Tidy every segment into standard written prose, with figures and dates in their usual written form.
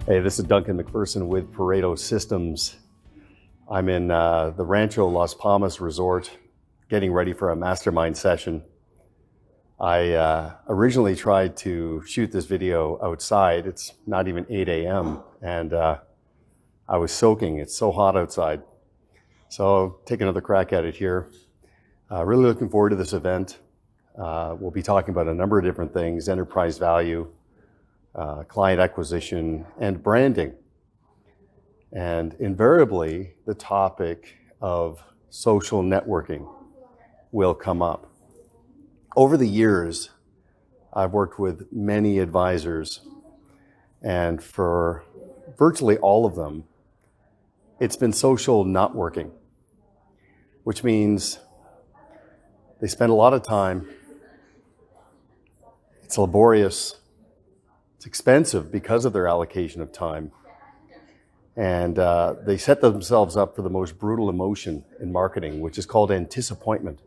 Hey, this is Duncan MacPherson with Pareto Systems. I'm in the Rancho Las Palmas Resort getting ready for a mastermind session. I originally tried to shoot this video outside. It's not even 8 a.m. and I was soaking. It's so hot outside. So I'll take another crack at it here. Really looking forward to this event. We'll be talking about a number of different things: enterprise value, client acquisition, and branding. And invariably, the topic of social networking will come up. Over the years, I've worked with many advisors, and for virtually all of them, it's been social not working, which means they spend a lot of time. It's laborious. It's expensive because of their allocation of time. And they set themselves up for the most brutal emotion in marketing, which is called anticipation.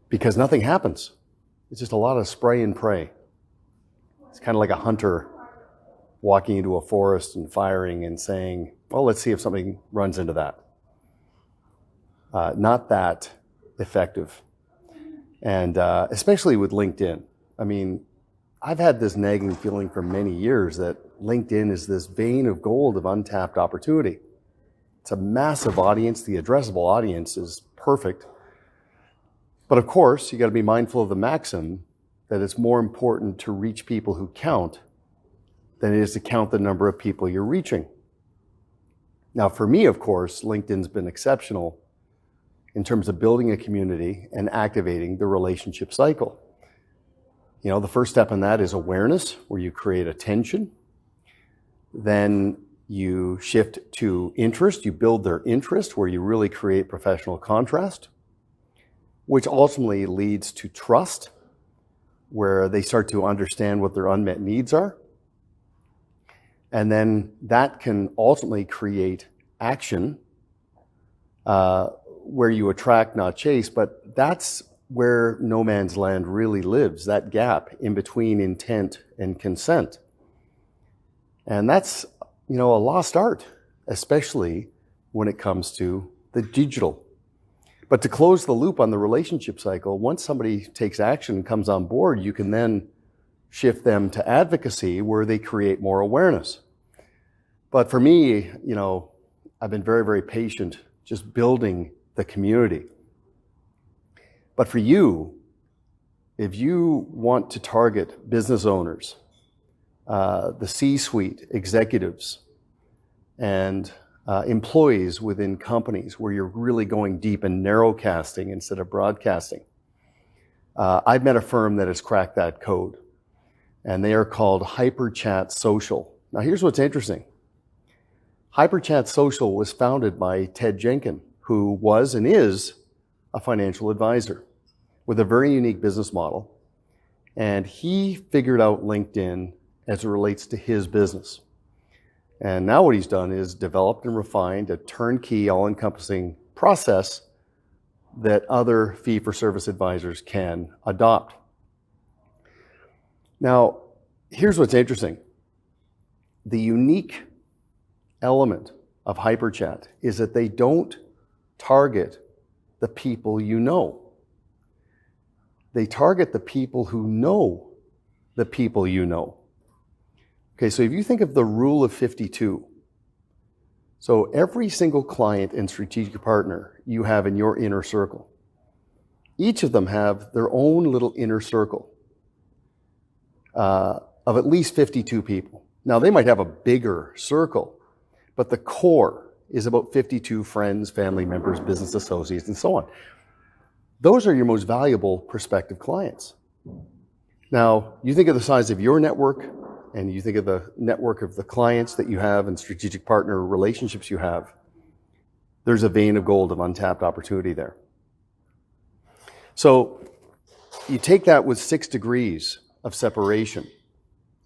Because nothing happens. It's just a lot of spray and pray. It's kind of like a hunter walking into a forest and firing and saying, well, let's see if something runs into that. Not that effective. And especially with LinkedIn. I mean, I've had this nagging feeling for many years that LinkedIn is this vein of gold of untapped opportunity. It's a massive audience. The addressable audience is perfect. But of course, you got to be mindful of the maxim that it's more important to reach people who count than it is to count the number of people you're reaching. Now, for me, of course, LinkedIn's been exceptional in terms of building a community and activating the relationship cycle. You know, the first step in that is awareness, where you create attention. Then you shift to interest. You build their interest, where you really create professional contrast, which ultimately leads to trust, where they start to understand what their unmet needs are. And then that can ultimately create action, where you attract, not chase, but that's where no man's land really lives, that gap in between intent and consent. And that's, a lost art, especially when it comes to the digital. But to close the loop on the relationship cycle, once somebody takes action and comes on board, you can then shift them to advocacy, where they create more awareness. But for me, I've been very, very patient just building the community. But for you, if you want to target business owners, the C-suite executives, and employees within companies where you're really going deep and narrowcasting instead of broadcasting, I've met a firm that has cracked that code, and they are called HyperChat Social. Now, here's what's interesting. HyperChat Social was founded by Ted Duncan, who was and is a financial advisor with a very unique business model. And he figured out LinkedIn as it relates to his business. And now what he's done is developed and refined a turnkey, all-encompassing process that other fee-for-service advisors can adopt. Now, here's what's interesting. The unique element of HyperChat is that they don't target the people you know. They target the people who know the people you know. Okay, so if you think of the rule of 52, so every single client and strategic partner you have in your inner circle, each of them have their own little inner circle of at least 52 people. Now, they might have a bigger circle, but the core is about 52 friends, family members, business associates, and so on. Those are your most valuable prospective clients. Now, you think of the size of your network, and you think of the network of the clients that you have and strategic partner relationships you have. There's a vein of gold of untapped opportunity there. So you take that with 6 degrees of separation.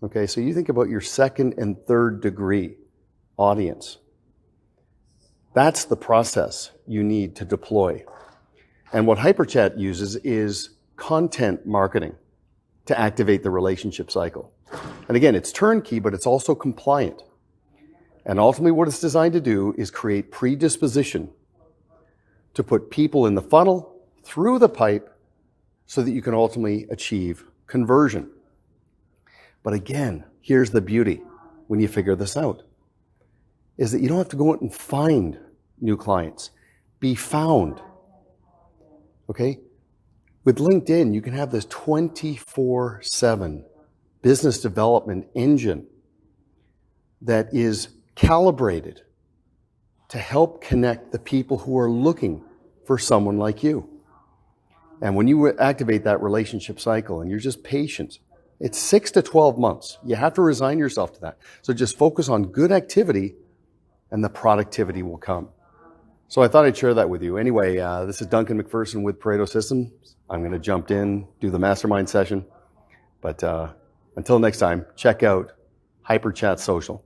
Okay, so you think about your second and third degree audience. That's the process you need to deploy. And what HyperChat uses is content marketing to activate the relationship cycle. And again, it's turnkey, but it's also compliant. And ultimately what it's designed to do is create predisposition to put people in the funnel through the pipe so that you can ultimately achieve conversion. But again, here's the beauty when you figure this out, is that you don't have to go out and find new clients. Be found. Okay? With LinkedIn, you can have this 24/7 business development engine that is calibrated to help connect the people who are looking for someone like you. And when you activate that relationship cycle and you're just patient, it's 6 to 12 months. You have to resign yourself to that. So just focus on good activity and the productivity will come. So I thought I'd share that with you. Anyway, this is Duncan MacPherson with Pareto Systems. I'm going to jump in, do the mastermind session. But until next time, check out HyperChat Social.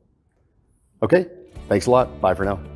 Okay, thanks a lot. Bye for now.